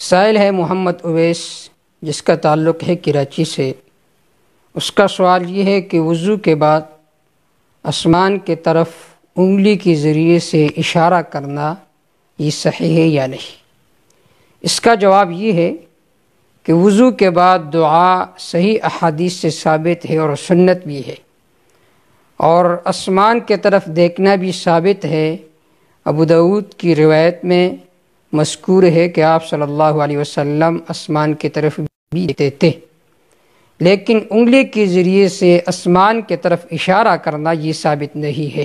سائل ہے محمد اویس، جس کا تعلق ہے کراچی سے۔ اس کا سوال یہ ہے کہ وضو کے بعد آسمان کے طرف انگلی کے ذریعے سے اشارہ کرنا یہ صحیح ہے یا نہیں؟ اس کا جواب یہ ہے کہ وضو کے بعد دعا صحیح احادیث سے ثابت ہے اور سنت بھی ہے، اور آسمان کے طرف دیکھنا بھی ثابت ہے۔ ابو داؤد کی روایت میں مذکور ہے کہ آپ صلی اللہ علیہ وسلم آسمان کی طرف بھی دیکھتے تھے، لیکن انگلی کے ذریعے سے آسمان کی طرف اشارہ کرنا یہ ثابت نہیں ہے۔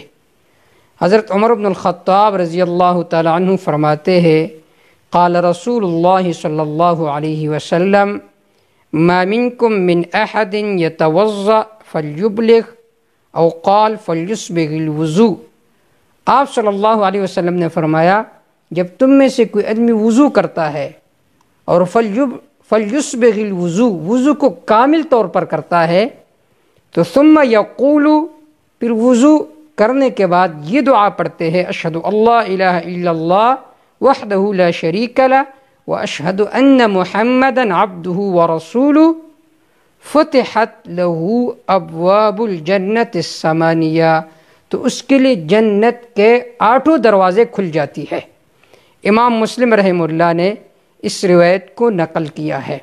حضرت عمر بن الخطاب رضی اللہ تعالی عنہ فرماتے ہیں، قال رسول اللہ صلی اللہ علیہ وسلم ما منکم من احد یتوضأ فلیبلغ او قال فلیسبغ الوضوء۔ آپ صلی اللہ علیہ وسلم نے فرمایا، جب تم میں سے کوئی آدمی وضو کرتا ہے اور فلیسبغ الوضوء، وضو کو کامل طور پر کرتا ہے، تو ثم یقول، پھر وضو کرنے کے بعد یہ دعا پڑھتے ہیں، اشہد اللہ الہ الا اللہ وحدہ لا شریک لہ واشہد ان محمدا عبدہ ورسولہ، فتحت لہ ابواب الجنت الثمانیہ، تو اس کے لیے جنت کے 8 دروازے کھل جاتی ہے۔ امام مسلم رحمہ اللہ نے اس روایت کو نقل کیا ہے،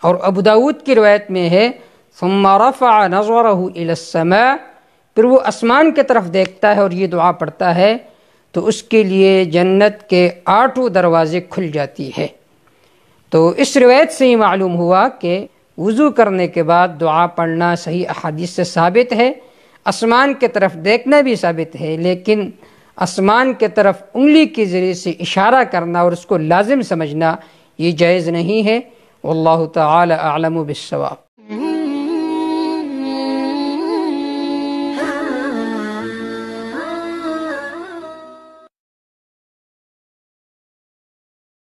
اور ابو داؤد کی روایت میں ہے ثم رفع نظرہ الی السماء، پھر وہ آسمان کی طرف دیکھتا ہے اور یہ دعا پڑھتا ہے تو اس کے لیے جنت کے 8 دروازے کھل جاتی ہے۔ تو اس روایت سے یہ معلوم ہوا کہ وضو کرنے کے بعد دعا پڑھنا صحیح احادیث سے ثابت ہے، آسمان کی طرف دیکھنا بھی ثابت ہے، لیکن آسمان کی طرف انگلی کے ذریعے سے اشارہ کرنا اور اس کو لازم سمجھنا یہ جائز نہیں ہے۔ واللہ تعالی اعلم بالصواب۔